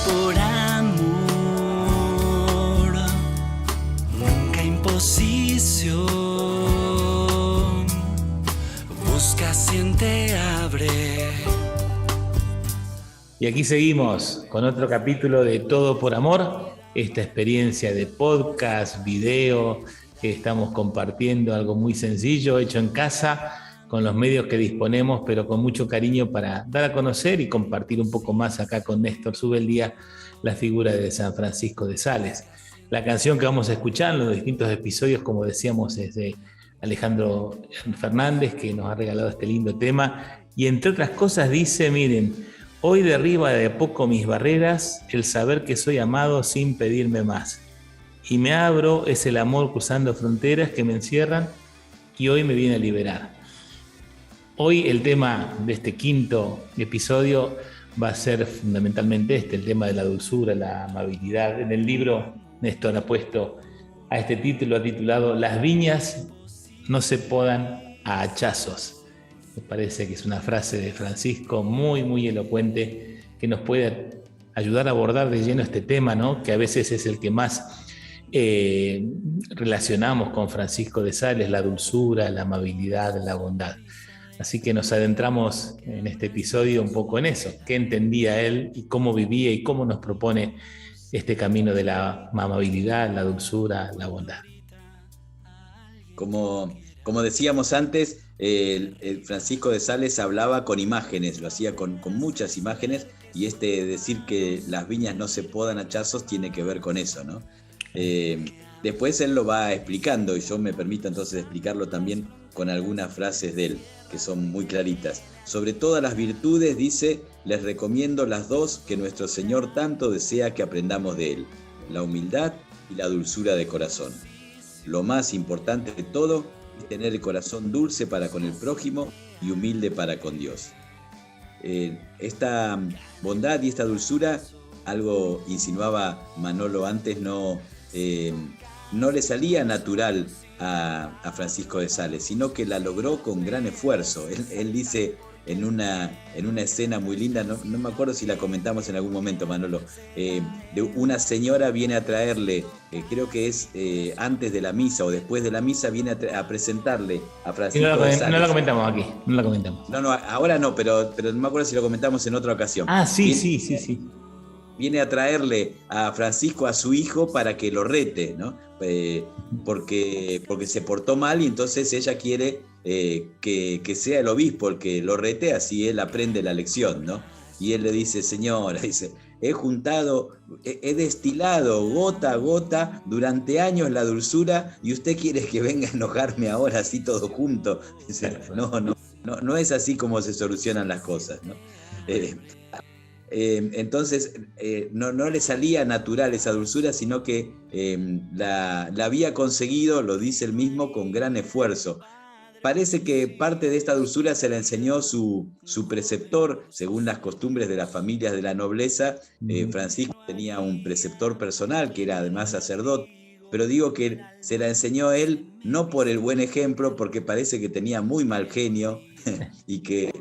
por amor, nunca imposición. Busca, siente, abre. Y aquí seguimos con otro capítulo de Todo por Amor, esta experiencia de podcast, video, que estamos compartiendo, algo muy sencillo, hecho en casa, con los medios que disponemos, pero con mucho cariño para dar a conocer y compartir un poco más acá con Néstor Subeldía la figura de San Francisco de Sales. La canción que vamos a escuchar en los distintos episodios, como decíamos, es de Alejandro Fernández, que nos ha regalado este lindo tema, y entre otras cosas dice, miren, hoy derriba de a poco mis barreras, el saber que soy amado sin pedirme más. Y me abro, es el amor cruzando fronteras que me encierran y hoy me viene a liberar. Hoy el tema de este quinto episodio va a ser fundamentalmente el tema de la dulzura, la amabilidad. En el libro Néstor ha puesto a este título, ha titulado Las viñas no se podan a hachazos. Me parece que es una frase de Francisco muy, muy elocuente que nos puede ayudar a abordar de lleno este tema, ¿no? Que a veces es el que más relacionamos con Francisco de Sales, la dulzura, la amabilidad, la bondad. Así que nos adentramos en este episodio un poco en eso, qué entendía él y cómo vivía y cómo nos propone este camino de la amabilidad, la dulzura, la bondad. Como decíamos antes, el Francisco de Sales hablaba con imágenes, lo hacía con muchas imágenes, y decir que las viñas no se podan a hachazos tiene que ver con eso, ¿no? Después él lo va explicando, y yo me permito entonces explicarlo también con algunas frases de él, que son muy claritas. Sobre todas las virtudes, dice, les recomiendo las dos que nuestro Señor tanto desea que aprendamos de él: la humildad y la dulzura de corazón. Lo más importante de todo es tener el corazón dulce para con el prójimo y humilde para con Dios. Esta bondad y esta dulzura, algo insinuaba Manolo antes, no le salía natural a Francisco de Sales, sino que la logró con gran esfuerzo. Él dice en una escena muy linda, no me acuerdo si la comentamos en algún momento, Manolo, de una señora viene a traerle, creo que es antes de la misa o después de la misa, viene a presentarle a Francisco de Sales. No la comentamos aquí, no la comentamos. No, ahora no, pero no me acuerdo si lo comentamos en otra ocasión. Ah, sí. Viene a traerle a Francisco a su hijo para que lo rete, ¿no? Porque se portó mal, y entonces ella quiere que sea el obispo el que lo rete, así él aprende la lección, ¿no? Y él le dice: señora, dice, he destilado gota a gota durante años la dulzura, y usted quiere que venga a enojarme ahora así todo junto. Dice, no es así como se solucionan las cosas, ¿no? Entonces no le salía natural esa dulzura, sino que la había conseguido, lo dice él mismo, con gran esfuerzo. Parece que parte de esta dulzura se la enseñó su preceptor, según las costumbres de las familias de la nobleza. Francisco tenía un preceptor personal que era además sacerdote, pero digo que se la enseñó él no por el buen ejemplo, porque parece que tenía muy mal genio y que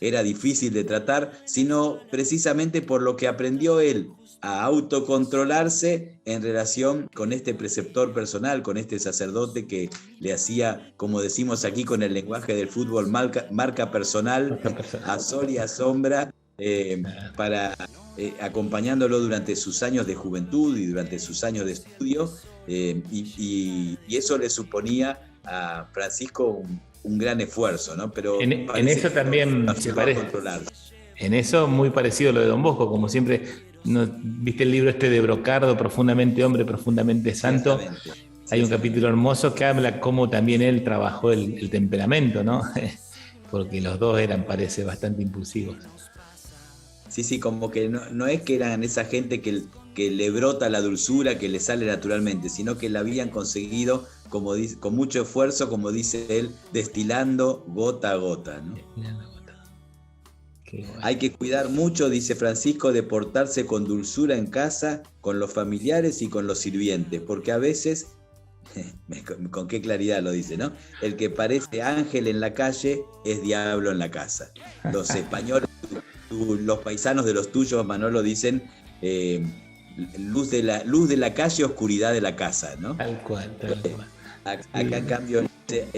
era difícil de tratar, sino precisamente por lo que aprendió él a autocontrolarse en relación con este preceptor personal, con este sacerdote que le hacía, como decimos aquí con el lenguaje del fútbol, marca personal a sol y a sombra, acompañándolo durante sus años de juventud y durante sus años de estudio, y eso le suponía a Francisco un gran esfuerzo, ¿no? Pero en eso también se parece. En eso muy parecido a lo de Don Bosco, como siempre. ¿Viste el libro de Brocardo, Profundamente Hombre, Profundamente Santo? Hay un capítulo hermoso que habla cómo también él trabajó el temperamento, ¿no? Porque los dos parece, bastante impulsivos. Sí, como que no es que eran esa gente que le brota la dulzura, que le sale naturalmente, sino que la habían conseguido con mucho esfuerzo, como dice él, destilando gota a gota, ¿no? Bueno. Hay que cuidar mucho, dice Francisco, de portarse con dulzura en casa, con los familiares y con los sirvientes, porque a veces, con qué claridad lo dice, ¿no? El que parece ángel en la calle es diablo en la casa. Los españoles, los paisanos de los tuyos, Manolo, dicen luz de la calle, oscuridad de la casa, ¿no? Tal cual, tal cual. Acá en cambio,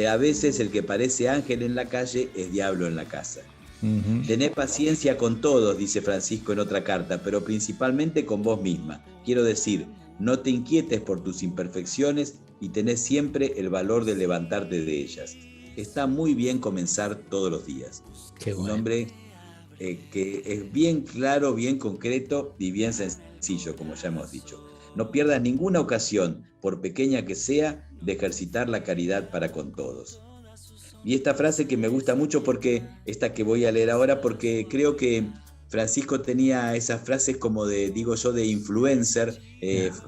a veces el que parece ángel en la calle es diablo en la casa. Uh-huh. Tené paciencia con todos, dice Francisco en otra carta, pero principalmente con vos misma. Quiero decir, no te inquietes por tus imperfecciones y tenés siempre el valor de levantarte de ellas. Está muy bien comenzar todos los días. Qué bueno. Un hombre que es bien claro, bien concreto y bien sencillo, como ya hemos dicho. No pierdas ninguna ocasión, por pequeña que sea, de ejercitar la caridad para con todos. Y esta frase que me gusta mucho, porque esta que voy a leer ahora, porque creo que Francisco tenía esas frases como de influencer,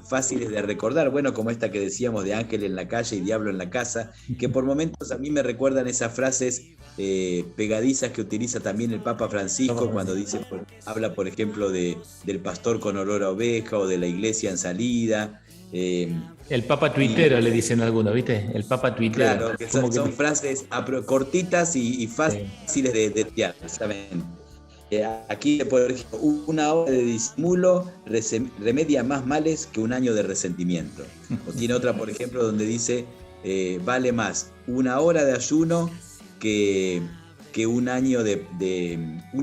fáciles de recordar, bueno, como esta que decíamos de ángel en la calle y diablo en la casa, que por momentos a mí me recuerdan esas frases pegadizas que utiliza también el Papa Francisco cuando habla, por ejemplo, del pastor con olor a oveja o de la iglesia en salida. El Papa tuitero, le dicen algunos, ¿viste? El Papa tuitero. Claro, que son frases cortitas y fáciles de tirar, exactamente. Aquí, por ejemplo, una hora de disimulo remedia más males que un año de resentimiento. O tiene otra, por ejemplo, donde dice, vale más una hora de ayuno que un año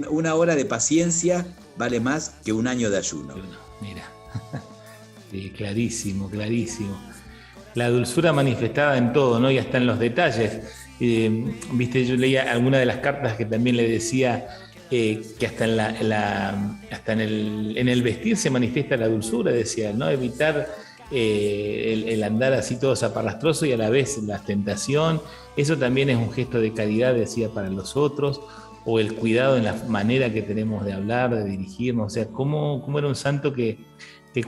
una hora de paciencia vale más que un año de ayuno. Mira, sí, clarísimo, clarísimo. La dulzura manifestada en todo, ¿no? Y hasta en los detalles. Viste, yo leía alguna de las cartas que también le decía que hasta en el vestir se manifiesta la dulzura, decía, ¿no? Evitar el andar así todo zaparrastroso y a la vez la tentación. Eso también es un gesto de caridad, decía, para los otros, o el cuidado en la manera que tenemos de hablar, de dirigirnos. O sea, cómo era un santo que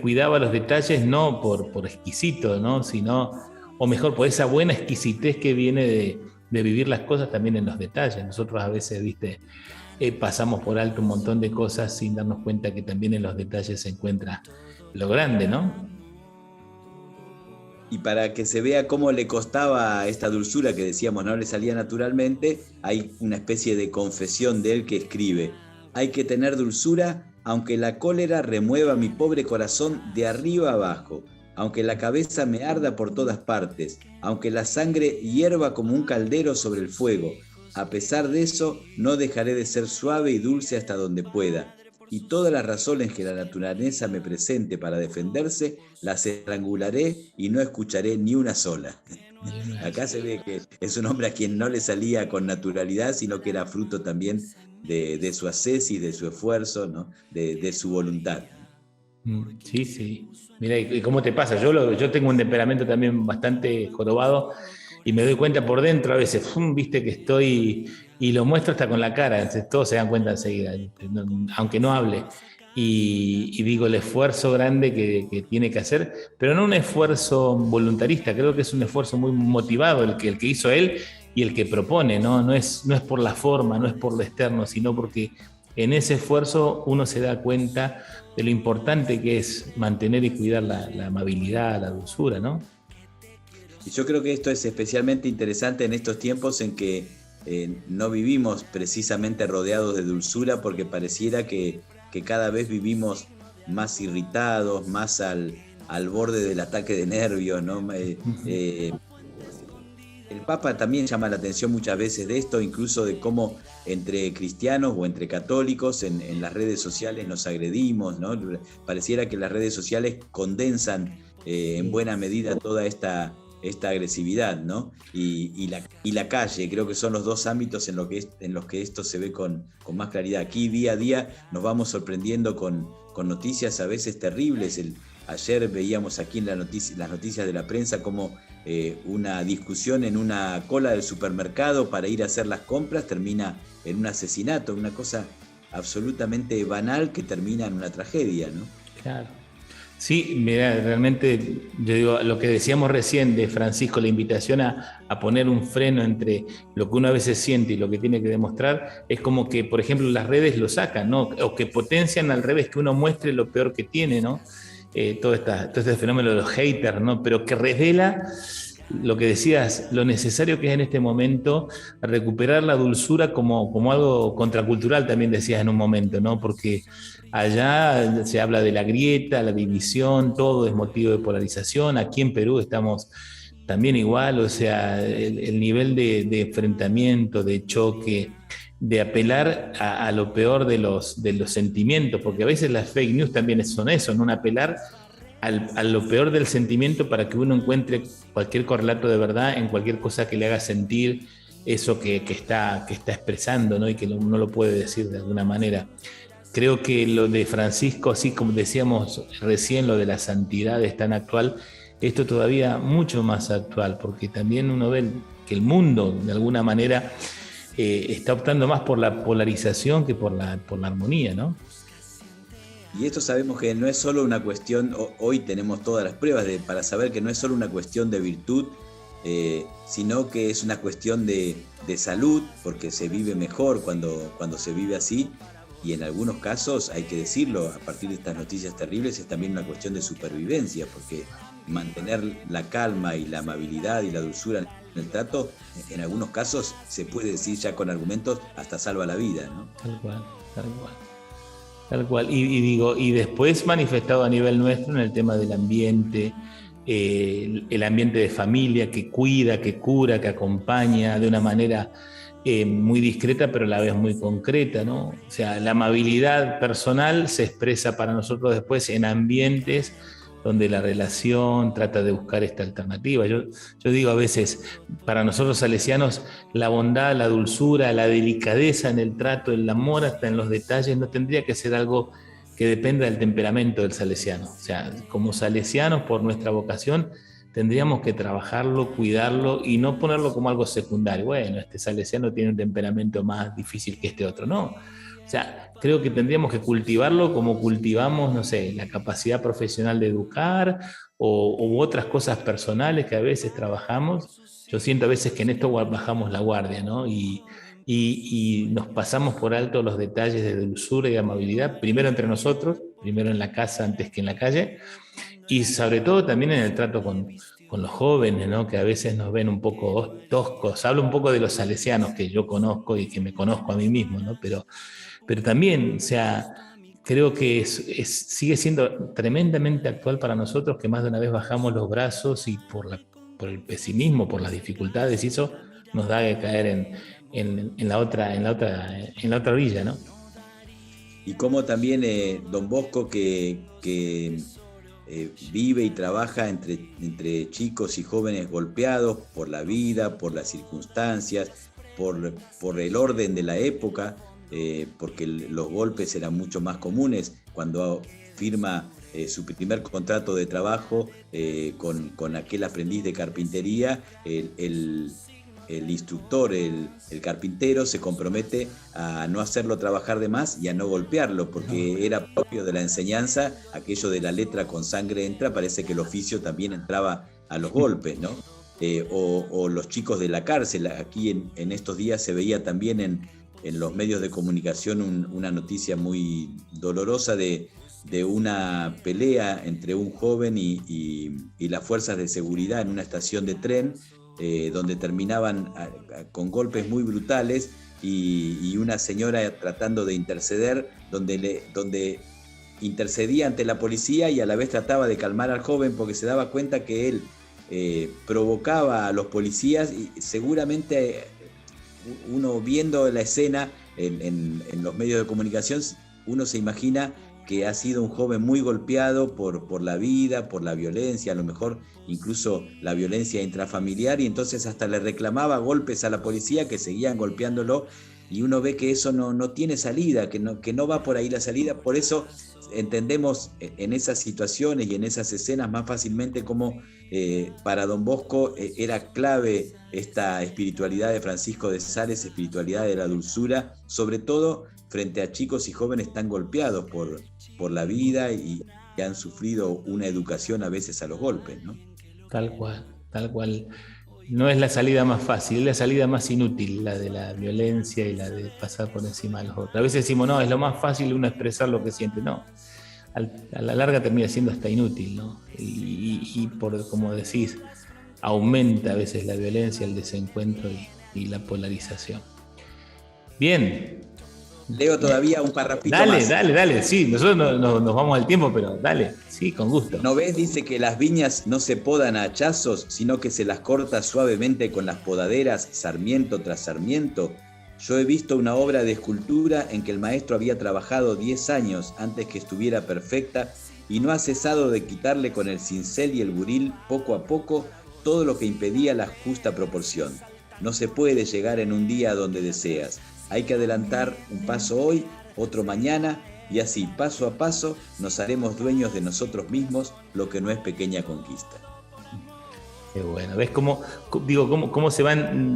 cuidaba los detalles no por exquisito, ¿no? Sino, o mejor, por esa buena exquisitez que viene de vivir las cosas también en los detalles. Nosotros a veces, viste, pasamos por alto un montón de cosas sin darnos cuenta que también en los detalles se encuentra lo grande, ¿no? Y para que se vea cómo le costaba esta dulzura que decíamos no le salía naturalmente, hay una especie de confesión de él que escribe: hay que tener dulzura aunque la cólera remueva mi pobre corazón de arriba abajo, aunque la cabeza me arda por todas partes, aunque la sangre hierva como un caldero sobre el fuego. A pesar de eso, no dejaré de ser suave y dulce hasta donde pueda. Y todas las razones que la naturaleza me presente para defenderse, las estrangularé y no escucharé ni una sola. Acá se ve que es un hombre a quien no le salía con naturalidad, sino que era fruto también de su ascesis, de su esfuerzo, ¿no? de su voluntad. Sí, sí. Mira, ¿y cómo te pasa? Yo tengo un temperamento también bastante jorobado y me doy cuenta por dentro a veces, viste que estoy, y lo muestro hasta con la cara, entonces todos se dan cuenta enseguida, aunque no hable. Y digo el esfuerzo grande que tiene que hacer, pero no un esfuerzo voluntarista, creo que es un esfuerzo muy motivado el que hizo él y el que propone, ¿no? No es por la forma, no es por lo externo, sino porque en ese esfuerzo uno se da cuenta de lo importante que es mantener y cuidar la amabilidad, la dulzura, ¿no? Y yo creo que esto es especialmente interesante en estos tiempos en que no vivimos precisamente rodeados de dulzura, porque pareciera que cada vez vivimos más irritados, más al borde del ataque de nervios, ¿no? El Papa también llama la atención muchas veces de esto, incluso de cómo entre cristianos o entre católicos en las redes sociales nos agredimos, ¿no? Pareciera que las redes sociales condensan en buena medida toda esta agresividad, ¿no? Y la calle, creo que son los dos ámbitos en los que esto se ve con más claridad. Aquí día a día nos vamos sorprendiendo con noticias a veces terribles. Ayer veíamos aquí en las noticias de la prensa como una discusión en una cola del supermercado para ir a hacer las compras termina en un asesinato, una cosa absolutamente banal que termina en una tragedia, ¿no? Claro. Sí, mira, realmente yo digo, lo que decíamos recién de Francisco, la invitación a poner un freno entre lo que uno a veces siente y lo que tiene que demostrar, es como que, por ejemplo, las redes lo sacan, ¿no? O que potencian al revés, que uno muestre lo peor que tiene, ¿no? Todo este fenómeno de los haters, ¿no? Pero que revela lo que decías, lo necesario que es en este momento recuperar la dulzura como algo contracultural, también decías en un momento, ¿no? Porque allá se habla de la grieta, la división, todo es motivo de polarización. Aquí en Perú estamos también igual, o sea, el nivel de enfrentamiento, de choque, de apelar a lo peor de los sentimientos, porque a veces las fake news también son eso, ¿no? Un apelar a lo peor del sentimiento para que uno encuentre cualquier correlato de verdad en cualquier cosa que le haga sentir eso que está expresando, ¿no? Y que no lo puede decir de alguna manera. Creo que lo de Francisco, así como decíamos recién, lo de la santidad es tan actual, esto todavía mucho más actual, porque también uno ve que el mundo, de alguna manera, está optando más por la polarización que por la armonía, ¿no? Y esto sabemos que no es solo una cuestión, hoy tenemos todas las pruebas para saber que no es solo una cuestión de virtud, sino que es una cuestión de salud, porque se vive mejor cuando se vive así, y en algunos casos, hay que decirlo, a partir de estas noticias terribles, es también una cuestión de supervivencia, porque mantener la calma y la amabilidad y la dulzura en el trato, en algunos casos se puede decir ya con argumentos, hasta salva la vida, ¿no? Tal cual, tal cual. Tal cual. Y después manifestado a nivel nuestro en el tema del ambiente, el ambiente de familia que cuida, que cura, que acompaña de una manera muy discreta, pero a la vez muy concreta, ¿no? O sea, la amabilidad personal se expresa para nosotros después en ambientes donde la relación trata de buscar esta alternativa. Yo digo a veces, para nosotros salesianos, la bondad, la dulzura, la delicadeza en el trato, el amor hasta en los detalles, no tendría que ser algo que dependa del temperamento del salesiano. O sea, como salesianos, por nuestra vocación, tendríamos que trabajarlo, cuidarlo y no ponerlo como algo secundario. Bueno, este salesiano tiene un temperamento más difícil que este otro, no. O sea, creo que tendríamos que cultivarlo como cultivamos, no sé, la capacidad profesional de educar u otras cosas personales que a veces trabajamos. Yo siento a veces que en esto bajamos la guardia, ¿no? Y nos pasamos por alto los detalles de dulzura y de amabilidad, primero entre nosotros, primero en la casa antes que en la calle, y sobre todo también en el trato con los jóvenes, ¿no? Que a veces nos ven un poco toscos. Hablo un poco de los salesianos que yo conozco y que me conozco a mí mismo, ¿no? Pero también, o sea, creo que sigue siendo tremendamente actual para nosotros, que más de una vez bajamos los brazos y por el pesimismo, por las dificultades, y eso nos da que caer en la otra orilla, ¿no? Y como también don Bosco, que vive y trabaja entre chicos y jóvenes golpeados por la vida, por las circunstancias, por el orden de la época, porque los golpes eran mucho más comunes. Cuando firma su primer contrato de trabajo con aquel aprendiz de carpintería, el instructor, el carpintero, se compromete a no hacerlo trabajar de más y a no golpearlo, porque era propio de la enseñanza, aquello de la letra con sangre entra. Parece que el oficio también entraba a los golpes, ¿no? O los chicos de la cárcel. Aquí en estos días se veía también en los medios de comunicación una noticia muy dolorosa de una pelea entre un joven y las fuerzas de seguridad en una estación de tren, donde terminaban con golpes muy brutales, y una señora tratando de interceder, donde intercedía ante la policía y a la vez trataba de calmar al joven, porque se daba cuenta que él provocaba a los policías, y seguramente uno viendo la escena en los medios de comunicación, uno se imagina que ha sido un joven muy golpeado por la vida, por la violencia, a lo mejor incluso la violencia intrafamiliar, y entonces hasta le reclamaba golpes a la policía, que seguían golpeándolo, y uno ve que eso no tiene salida, que no va por ahí la salida. Por eso entendemos en esas situaciones y en esas escenas más fácilmente cómo para don Bosco era clave esta espiritualidad de Francisco de Sales, espiritualidad de la dulzura, sobre todo frente a chicos y jóvenes tan golpeados por la vida y que han sufrido una educación a veces a los golpes, ¿no? Tal cual, tal cual. No es la salida más fácil, es la salida más inútil, la de la violencia y la de pasar por encima de los otros. A veces decimos, no, es lo más fácil uno expresar lo que siente. No, a la larga termina siendo hasta inútil, ¿no? Y como decís, aumenta a veces la violencia, el desencuentro y la polarización. Bien. Leo todavía un parrafito más. Dale, sí, nosotros nos vamos al tiempo, pero dale, sí, con gusto. ¿No ves? Dice que las viñas no se podan a hachazos, sino que se las corta suavemente con las podaderas, sarmiento tras sarmiento. Yo he visto una obra de escultura en que el maestro había trabajado 10 años antes que estuviera perfecta y no ha cesado de quitarle con el cincel y el buril poco a poco todo lo que impedía la justa proporción. No se puede llegar en un día a donde deseas. Hay que adelantar un paso hoy, otro mañana, y así, paso a paso, nos haremos dueños de nosotros mismos, lo que no es pequeña conquista. Qué bueno. ¿Ves cómo se van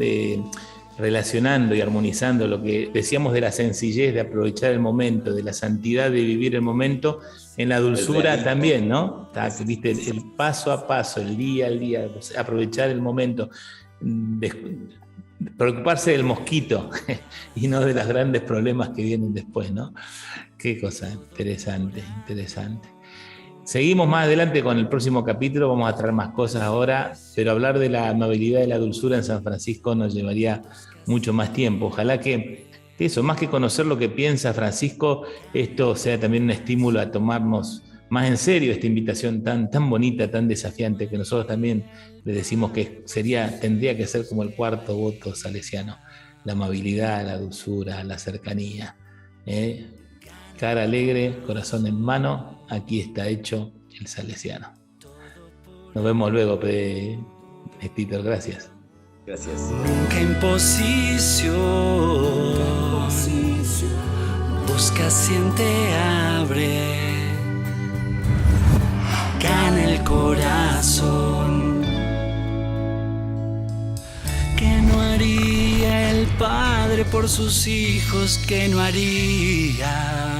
relacionando y armonizando lo que decíamos de la sencillez, de aprovechar el momento, de la santidad de vivir el momento, en la dulzura también, ¿no? ¿Viste? El paso a paso, el día al día, aprovechar el momento, preocuparse del mosquito y no de los grandes problemas que vienen después, ¿no? Qué cosa interesante. Seguimos más adelante con el próximo capítulo, vamos a traer más cosas ahora, pero hablar de la amabilidad y la dulzura en San Francisco nos llevaría mucho más tiempo. Ojalá que eso, más que conocer lo que piensa Francisco, esto sea también un estímulo a tomarnos más en serio esta invitación tan bonita, tan desafiante, que nosotros también le decimos que tendría que ser como el cuarto voto salesiano: la amabilidad, la dulzura, la cercanía. Cara alegre, corazón en mano, aquí está hecho el salesiano. Nos vemos luego, Néstor, gracias. Gracias. Nunca imposición, busca, siente, abre, gana el corazón. ¿Qué no haría el padre por sus hijos? ¿Qué no haría?